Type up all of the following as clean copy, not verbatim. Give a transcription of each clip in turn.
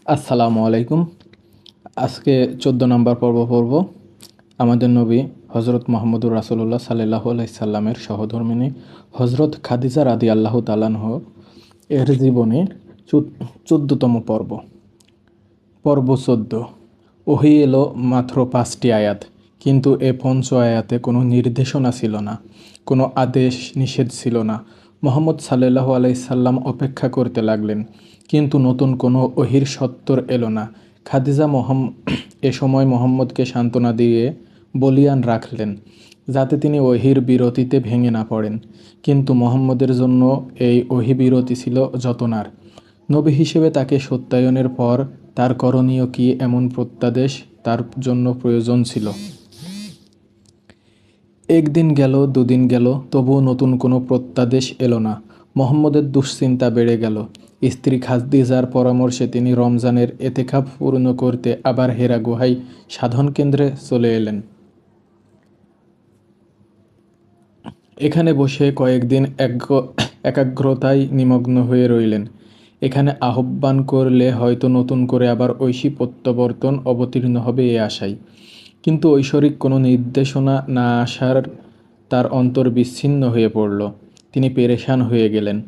আসসালামু আলাইকুম। আজকে 14 নম্বর পর্ব পড়ব। আমাদের নবী হজরত মোহাম্মদুর রাসূলুল্লাহ সাল্লাল্লাহু আলাইহি সাল্লামের সহধর্মিণী হজরত খাদিজা রাদিয়াল্লাহু তাআলা আনহা এর জীবনের 14তম পর্ব। পর্ব 14। ওহী এলো মাত্র 5টি আয়াত, কিন্তু এ পঞ্চ আয়াতে কোনো নির্দেশনা ছিল না, কোনো আদেশ নিষেধ ছিল না। মুহাম্মদ সাল্লাল্লাহু আলাইহি সাল্লাম অপেক্ষা করতে লাগলেন, কিন্তু নতুন কোনো ওহীর সত্তর এলো না। খাদিজা এ সময় মুহাম্মদকে সান্ত্বনা দিয়ে বলিয়ান রাখলেন, যাতে তিনি ওহীর বিরতিতে ভেঙে না পড়েন। কিন্তু মুহাম্মদের জন্য এই ওহী বিরতি ছিল যতনার। নবী হিসেবে তাকে সত্যায়নের পর তার করণীয় কী এমন প্রত্যাদেশ তার জন্য প্রয়োজন ছিল। একদিন গেল, দুদিন গেল, তবুও নতুন কোনো প্রত্যাদেশ এলো না। মুহাম্মদের দুশ্চিন্তা বেড়ে গেল। স্ত্রী খাদিজার পরামর্শে তিনি রমজানের এতেকাফ পূর্ণ করতে আবার হেরা গুহায় সাধন কেন্দ্রে চলে এলেন। এখানে বসে কয়েকদিন একাগ্রতায় নিমগ্ন হয়ে রইলেন। এখানে আহ্বান করলে হয়তো নতুন করে আবার ঐশী প্রত্যাবর্তন অবতীর্ণ হবে এ আশায়। কিন্তু ঐশ্বরিক কোনো নির্দেশনা না আসার তার অন্তর বিচ্ছিন্ন হয়ে পড়ল। তিনি পেরেশান হয়ে গেলেন।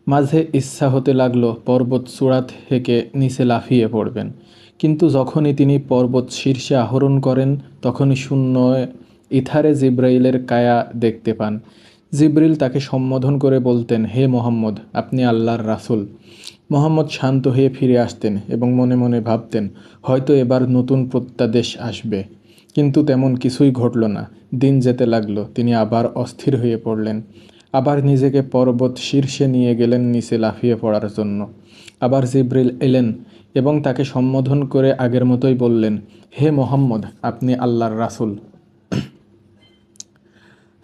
মাঝে ইচ্ছা হতে লাগলো পর্বত চূড়া থেকে নিচে লাফিয়ে পড়বেন, কিন্তু যখনই তিনি পর্বত শীর্ষে আরোহণ করেন তখনই শূন্য ইথারে জিব্রাইলের কায়া দেখতে পান। জিবরিল তাকে সম্বোধন করে বলতেন, হে মোহাম্মদ, আপনি আল্লাহর রাসূল। মোহাম্মদ শান্ত হয়ে ফিরে আসতেন এবং মনে মনে ভাবতেন, হয়তো এবার নতুন প্রত্যাদেশ আসবে। কিন্তু তেমন কিছুই ঘটল না। দিন যেতে লাগলো, তিনি আবার অস্থির হয়ে পড়লেন। আবার নিজেকে পর্বত শীর্ষে নিয়ে গেলেন নিচে লাফিয়ে পড়ার জন্য। আবার জিবরিল এলেন এবং তাকে সম্বোধন করে আগের মতোই বললেন, হে মোহাম্মদ, আপনি আল্লাহর রাসূল।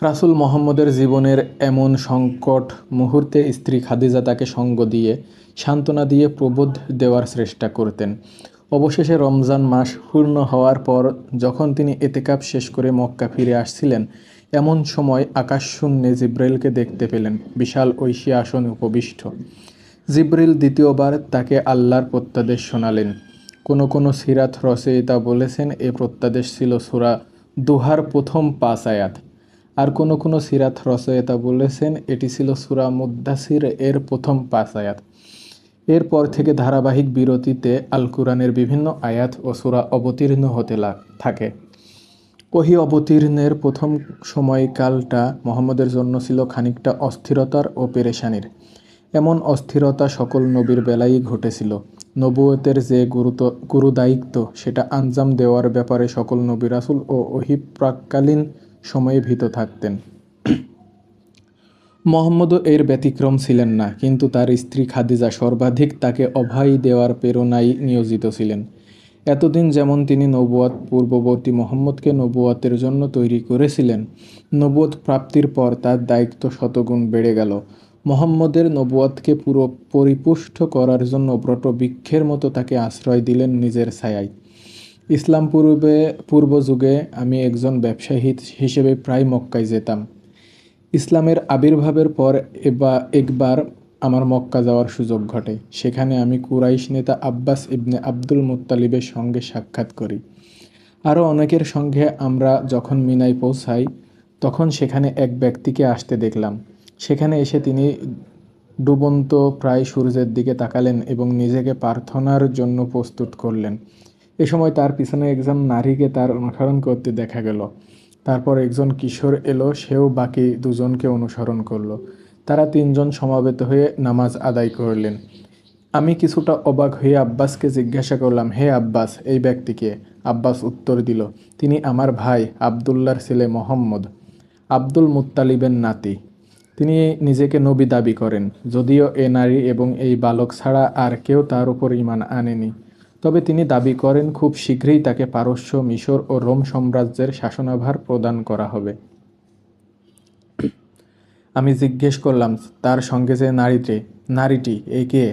রাসূল মুহাম্মদের জীবনের এমন সংকট মুহূর্তে স্ত্রী খাদিজা তাকে সঙ্গ দিয়ে, সান্ত্বনা দিয়ে প্রবোধ দেওয়ার চেষ্টা করতেন। অবশেষে রমজান মাস পূর্ণ হওয়ার পর যখন তিনি এতেকাফ শেষ করে মক্কা ফিরে আসছিলেন, এমন সময় আকাশশূন্যে জিব্রাইলকে দেখতে পেলেন, বিশাল ঐশী আসনে উপবিষ্ট। জিবরিল দ্বিতীয়বার তাকে আল্লাহর প্রত্যাদেশ শোনালেন। কোনো সিরাত রচয়িতা বলেছেন এ প্রত্যাদেশ ছিল সূরা দুহার প্রথম 5 আয়াত। আর কোনো সিরাত রচয়িতা বলেছেন এটি ছিল সূরা মুদ্দাসির এর প্রথম 5 আয়াত। এরপর থেকে ধারাবাহিক বিরতিতে আল কুরআনের বিভিন্ন আয়াত ও সূরা অবতীর্ণ হতে থাকে। ওহী অবতীর্ণের প্রথম সময়কালটা মুহাম্মদের জন্য ছিল খানিকটা অস্থিরতার ও পেরেশানির। এমন অস্থিরতা সকল নবীর বেলায়ই ঘটেছিল। নবুয়তের যে গুরুদায়িত্ব সেটা আঞ্জাম দেওয়ার ব্যাপারে সকল নবী রাসূল ও ওহী প্রাক্কালীন সময়ে ভীত থাকতেন। মুহাম্মদও এর ব্যতিক্রম ছিলেন না, কিন্তু তার স্ত্রী খাদিজা সর্বাধিক তাকে অভয় দেওয়ার প্রেরণায় নিয়োজিত ছিলেন। এতদিন যেমন তিনি নবুয়ত পূর্ববর্তী মুহাম্মদকে নবুয়তের জন্য তৈরি করেছিলেন, নবুয়ত প্রাপ্তির পর তার দায়িত্ব শতগুণ বেড়ে গেল। মুহাম্মদের নবুয়তকে পুরো পরিপুষ্ট করার জন্য বটবৃক্ষের মতো তাকে আশ্রয় দিলেন নিজের ছায়ায়। ইসলাম পূর্ব যুগে আমি একজন ব্যবসায়ী হিসেবে প্রায় মক্কায় যেতাম। ইসলামের আবির্ভাবের পর একবার আমার মক্কা যাওয়ার সুযোগ ঘটে। সেখানে আমি কুরাইশ নেতা আব্বাস ইবনে আব্দুল মুত্তালিবের সঙ্গে সাক্ষাৎ করি। আরও অনেকের সঙ্গে আমরা যখন মিনায় পৌঁছাই তখন সেখানে এক ব্যক্তিকে আসতে দেখলাম। সেখানে এসে তিনি ডুবন্ত প্রায় সূর্যের দিকে তাকালেন এবং নিজেকে প্রার্থনার জন্য প্রস্তুত করলেন। এ সময় তার পিছনে একজন নারীকে তার অনুসরণ করতে দেখা গেল। তারপর একজন কিশোর এলো, সেও বাকি দুজনকে অনুসরণ করলো। তারা তিনজন সমবেত হয়ে নামাজ আদায় করলেন। আমি কিছুটা অবাক হয়ে আব্বাসকে জিজ্ঞাসা করলাম, হে আব্বাস, এই ব্যক্তি কে? আব্বাস উত্তর দিল, তিনি আমার ভাই আবদুল্লাহর ছেলে মোহাম্মদ, আব্দুল মুত্তালিবের নাতি। তিনি নিজেকে নবী দাবি করেন, যদিও এ নারী এবং এই বালক ছাড়া আর কেউ তার উপর ঈমান আনেনি। তবে তিনি দাবি করেন খুব শীঘ্রই তাকে পারস্য, মিশর ও রোম সাম্রাজ্যের শাসনভার প্রদান করা হবে। আমি জিজ্ঞেস করলাম, তার সঙ্গে যে নারীটি এই কে?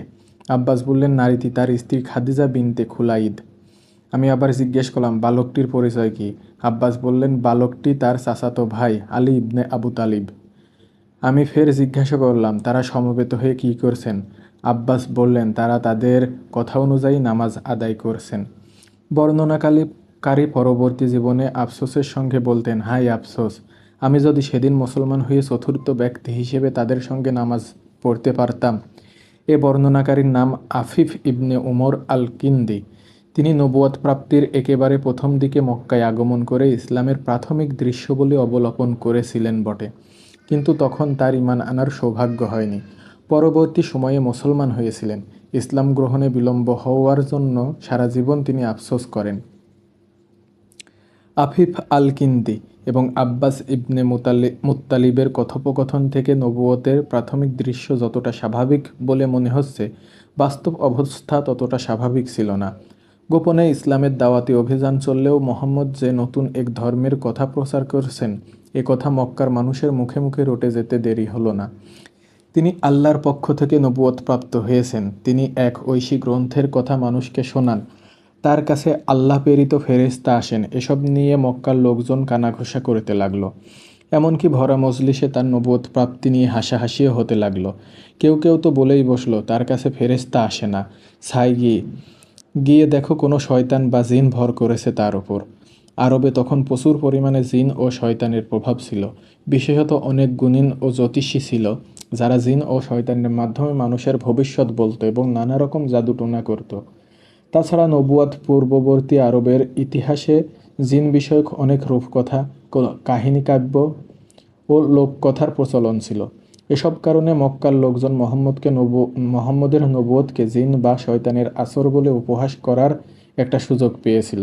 আব্বাস বললেন, নারীটি তার স্ত্রী খাদিজা বিনতে খুলাইদ। আমি আবার জিজ্ঞেস করলাম, বালকটির পরিচয় কি? আব্বাস বললেন, বালকটি তার চাচাতো ভাই আলী ইবনে আবু তালিব। আমি ফের জিজ্ঞাসা করলাম, তারা সমবেত হয়ে কী করছেন? আব্বাস বললেন, তারা তাদের কথা অনুযায়ী নামাজ আদায় করছেন। বর্ণনাকারী পরবর্তী জীবনে আফসোসের সঙ্গে বলতেন, হায় আফসোস, আমি যদি সেদিন মুসলমান হয়ে চতুর্থ ব্যক্তি হিসেবে তাদের সঙ্গে নামাজ পড়তে পারতাম। এ বর্ণনাকারীর নাম আফিফ ইবনে উমর আল কিন্দি। তিনি নবুয়ত প্রাপ্তির একেবারে প্রথম দিকে মক্কায় আগমন করে ইসলামের প্রাথমিক দৃশ্যবলী অবলোকন করেছিলেন বটে, কিন্তু তখন তার ঈমান আনার সৌভাগ্য হয়নি। পরবর্তী সময়ে মুসলমান হয়েছিলেন। ইসলাম গ্রহণে বিলম্ব হওয়ার জন্য সারা জীবন তিনি আফসোস করেন। আফিফ আল কিন্দি এবং আব্বাস ইবনে মুত্তালিবের কথোপকথন থেকে নবুয়তের প্রাথমিক দৃশ্য যতটা স্বাভাবিক বলে মনে হচ্ছে, বাস্তব অবস্থা ততটা স্বাভাবিক ছিল না। গোপনে ইসলামের দাওয়াতি অভিযান চললেও মোহাম্মদ যে নতুন এক ধর্মের কথা প্রচার করছেন, এ কথা মক্কার মানুষের মুখে মুখে রটে যেতে দেরি হলো না। তিনি আল্লাহর পক্ষ থেকে নবুয়ত প্রাপ্ত হয়েছেন। তিনি এক ঐশী গ্রন্থের কথা মানুষকে শোনান। তার কাছে আল্লাহ প্রেরিত ফেরেশতা আসেন। এসব নিয়ে মক্কার লোকজন কানাঘুষা করতে লাগলো। এমনকি ভরা মজলিসে তার নবুয়ত প্রাপ্তি নিয়ে হাসাহাসিও হতে লাগলো। কেউ কেউ তো বলেই বসলো, তার কাছে ফেরেশতা আসে না, ছাই গিয়ে দেখো কোনো শয়তান বা জিন ভর করেছে তার ওপর। আরবে তখন প্রচুর পরিমাণে জিন ও শয়তানের প্রভাব ছিল। বিশেষত অনেক গুণিন ও জ্যোতিষী ছিল, যারা জিন ও শয়তানের মাধ্যমে মানুষের ভবিষ্যৎ বলতো এবং নানা রকম জাদুটোনা করত। তাছাড়া নবুয়াত পূর্ববর্তী আরবের ইতিহাসে জিন বিষয়ক অনেক রূপকথা, কাহিনী কাব্য ও লোককথার প্রচলন ছিল। এসব কারণে মক্কার লোকজন মোহাম্মদের নবুয়তকে জিন বা শয়তানের আসর বলে উপহাস করার একটা সুযোগ পেয়েছিল।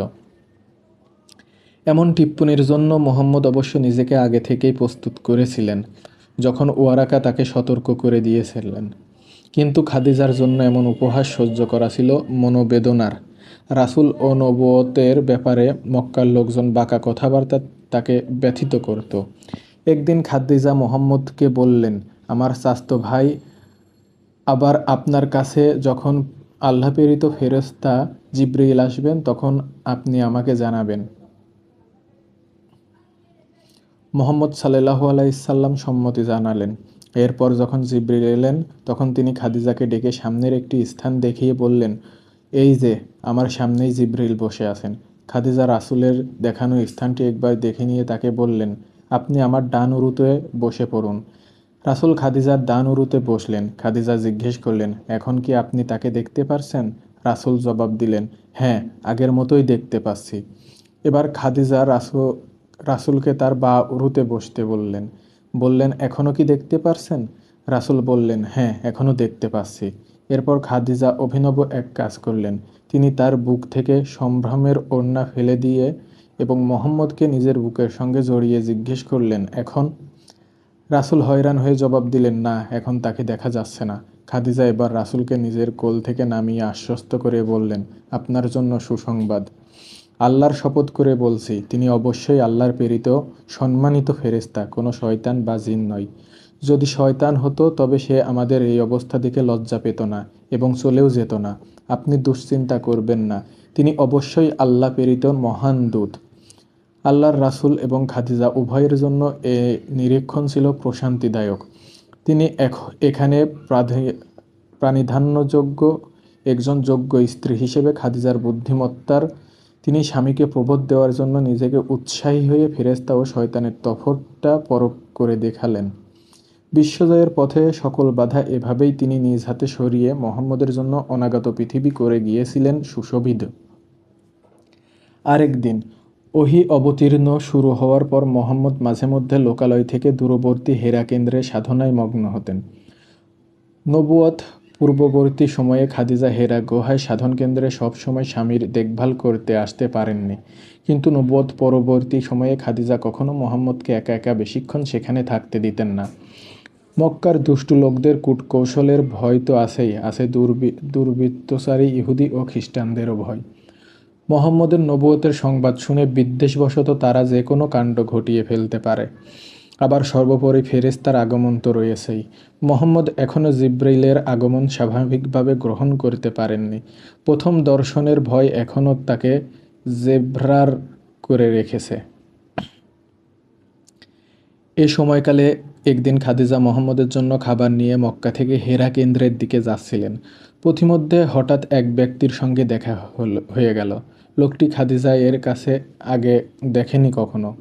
এমন টিপ্পনির জন্য মোহাম্মদ অবশ্য নিজেকে আগে থেকেই প্রস্তুত করেছিলেন, যখন ওয়ারাকা তাকে সতর্ক করে দিয়েছিলেন। কিন্তু খাদিজার জন্য এমন উপহাস সহ্য করা ছিল মনোবেদনার। রাসূল ও নবুয়তের ব্যাপারে মক্কার লোকজন বাঁকা কথাবার্তা তাকে ব্যথিত করত। একদিন খাদিজা মোহাম্মদকে বললেন, আমার চাচতো ভাই আবার আপনার কাছে যখন আল্লাহ প্রেরিত ফেরেশতা জিবরিল আসবেন, তখন আপনি আমাকে জানাবেন। মুহাম্মদ সাল্লাল্লাহু আলাইহি সাল্লাম সম্মতি জানালেন। এরপর যখন জিবরিল এলেন, তখন তিনি খাদিজাকে ডেকে সামনের একটি স্থান দেখিয়ে বললেন, এই যে আমার সামনেই জিবরিল বসে আছেন। খাদিজা রাসূলের দেখানো স্থানটি একবার দেখে নিয়ে তাকে বললেন, আপনি আমার ডান উরুতে বসে পড়ুন। রাসূল খাদিজার ডান উরুতে বসলেন। খাদিজা জিজ্ঞেস করলেন, এখন কি আপনি তাকে দেখতে পারছেন? রাসূল জবাব দিলেন, হ্যাঁ, আগের মতোই দেখতে পাচ্ছি। এবার খাদিজা রাসূলকে তার বাঁ উরুতে বসতে বললেন, এখনও কি দেখতে পারছেন? রাসূল বললেন, হ্যাঁ, এখনও দেখতে পাচ্ছি। এরপর খাদিজা অভিনব এক কাজ করলেন। তিনি তার বুক থেকে সম্ভ্রমের ওড়না ফেলে দিয়ে এবং মুহাম্মদকে নিজের বুকের সঙ্গে জড়িয়ে জিজ্ঞেস করলেন, এখন? রাসূল হয়রান হয়ে জবাব দিলেন, না, এখন তাকে দেখা যাচ্ছে না। খাদিজা এবার রাসূলকে নিজের কোল থেকে নামিয়ে আশ্বস্ত করে বললেন, আপনার জন্য সুসংবাদ। আল্লাহর শপথ করে বলছি, তিনি অবশ্যই আল্লাহর প্রেরিত সম্মানিত ফেরেশতা, কোনো শয়তান বা জিন নয়। যদি শয়তান হতো তবে সে আমাদের এই অবস্থা দেখে লজ্জা পেত না এবং চলেও যেত না। আপনি দুশ্চিন্তা করবেন না, তিনি অবশ্যই আল্লাহ প্রেরিত মহান দূত। আল্লাহর রাসূল এবং খাদিজা উভয়ের জন্য এ নিরীক্ষণ ছিল প্রশান্তিদায়ক। তিনি এখানে প্রাণিধান্যযোগ্য একজন যোগ্য স্ত্রী হিসেবে খাদিজার বুদ্ধিমত্তার তিনি স্বামীকে প্রবোধ দেওয়ার জন্য নিজেকে উৎসাহী হয়ে ফেরেশতা ও শয়তানের তফাৎটা পরখ করে দেখালেন। বিশ্বজয়ের পথে সকল বাধা এভাবেই তিনি নিজ হাতে সরিয়ে মুহাম্মদের জন্য অনাগত পৃথিবী করে গিয়েছিলেন সুশোভিত। আরেক দিন ওহী অবতীর্ণ শুরু হওয়ার পর মুহাম্মদ মাঝে মধ্যে লোকালয় থেকে দূরবর্তী হেরা কেন্দ্রে সাধনায় মগ্ন হতেন। নবুয়ত পূর্ববর্তী সময়ে খাদিজা হেরা গুহায় সাধন কেন্দ্রে সবসময় স্বামীর দেখভাল করতে আসতে পারেননি, কিন্তু নবুয়ত পরবর্তী সময়ে খাদিজা কখনো মুহাম্মদকে একা একা বেশিক্ষণ সেখানে থাকতে দিতেন না। মক্কার দুষ্টু লোকদের কূটকৌশলের ভয় তো আছেই, আছে দুর্বৃত্তচারী ইহুদি ও খ্রিস্টানদেরও ভয়। মুহাম্মদের নবুয়তের সংবাদ শুনে বিদ্বেষবশত তারা যে কোনো কাণ্ড ঘটিয়ে ফেলতে পারে। আবার সর্বোপরি ফেরেশতার আগমন তো রয়েছেই। মুহাম্মদ এখনও জিবরাইলের আগমন স্বাভাবিকভাবে গ্রহণ করতে পারেননি। প্রথম দর্শনের ভয় এখনও তাকে জেভরার করে রেখেছে। এ সময়কালে একদিন খাদিজা মুহাম্মদের জন্য খাবার নিয়ে মক্কা থেকে হেরা কেন্দ্রের দিকে যাচ্ছিলেন। পথিমধ্যে হঠাৎ এক ব্যক্তির সঙ্গে দেখা হয়ে গেল। লোকটি খাদিজা এর কাছে আগে দেখেনি কখনো।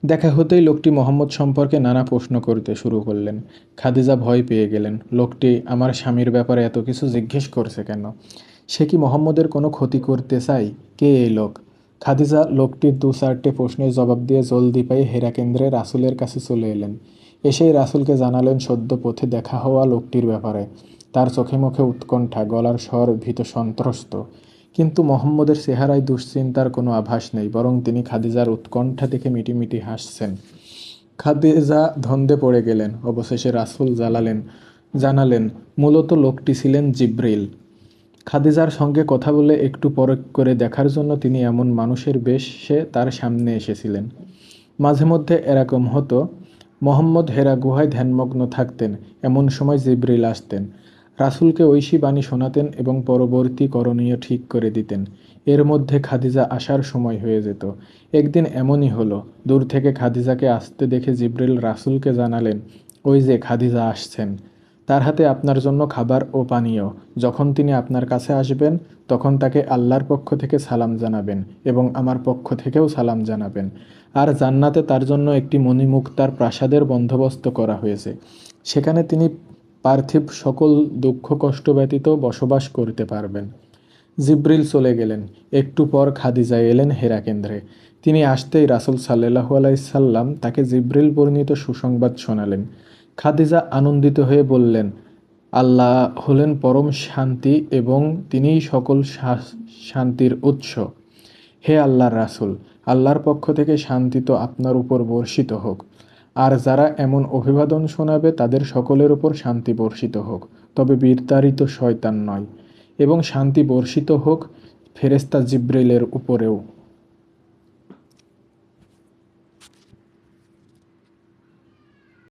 দেখা হতেই লোকটি মুহাম্মদ সম্পর্কে নানা প্রশ্ন করতে শুরু করলেন। খাদিজা ভয় পেয়ে গেলেন। লোকটি আমার স্বামীর ব্যাপারে এত কিছু জিজ্ঞেস করছে কেন? সে কি মুহাম্মদের কোনো ক্ষতি করতে চায়? কে এই লোক? খাদিজা লোকটির দু চারটে প্রশ্নের জবাব দিয়ে জলদি পায়ে হেরা কেন্দ্রে রাসূলের কাছে চলে এলেন। এসেই রাসূলকে জানালেন সদ্য পথে দেখা হওয়া লোকটির ব্যাপারে। তার চোখে মুখে উৎকণ্ঠা, গলার স্বর ভীত সন্ত্রস্ত। কিন্তু মুহাম্মদের চেহারায় দুশ্চিন্তার কোনো আভাস নেই, বরং তিনি খাদিজার উৎকণ্ঠা দেখে মিটিমিটি হাসছেন। খাদিজা ধন্দে পড়ে গেলেন। অবশেষে রাসূল জানালেন মূলত লোকটি ছিলেন জিবরিল। খাদিজার সঙ্গে কথা বলে একটু পরখ করে দেখার জন্য তিনি এমন মানুষের বেশে তার সামনে এসেছিলেন। মাঝে মধ্যে এরকম হতো, মুহাম্মদ হেরা গুহায় ধ্যানমগ্ন থাকতেন, এমন সময় জিবরিল আসতেন, রাসূলকে ঐশী বাণী শোনাতেন এবং পরবর্তী করণীয় ঠিক করে দিতেন। এর মধ্যে খাদিজা আসার সময় হয়ে যেত। একদিন এমনই হলো। দূর থেকে খাদিজাকে আসতে দেখে জিবরিল রাসূলকে জানালেন, ওই যে খাদিজা আসছেন, তার হাতে আপনার জন্য খাবার ও পানীয়। যখন তিনি আপনার কাছে আসবেন, তখন তাকে আল্লাহর পক্ষ থেকে সালাম জানাবেন এবং আমার পক্ষ থেকেও সালাম জানাবেন। আর জান্নাতে তার জন্য একটি মণিমুক্তার প্রাসাদের বন্দোবস্ত করা হয়েছে। সেখানে তিনি পার্থিব সকল দুঃখ কষ্ট ব্যতীত বসবাস করতে পারবেন। জিবরিল চলে গেলেন। একটু পর খাদিজা এলেন হেরা কেন্দ্রে। তিনি আসতেই রাসূল সাল্লাল্লাহু আলাইহি সাল্লাম তাকে জিবরিল বর্ণিত সুসংবাদ শোনালেন। খাদিজা আনন্দিত হয়ে বললেন, আল্লাহ হলেন পরম শান্তি এবং তিনিই সকল শান্তির উৎস। হে আল্লাহর রাসূল, আল্লাহর পক্ষ থেকে শান্তি তো আপনার উপর বর্ষিত হোক। আর যারা এমন অভিবাদন শোনাবে তাদের সকলের উপর শান্তি বর্ষিত হোক, তবে বিতাড়িত শয়তান নয়। এবং শান্তি বর্ষিত হোক ফেরেশতা জিবরিলের উপরেও।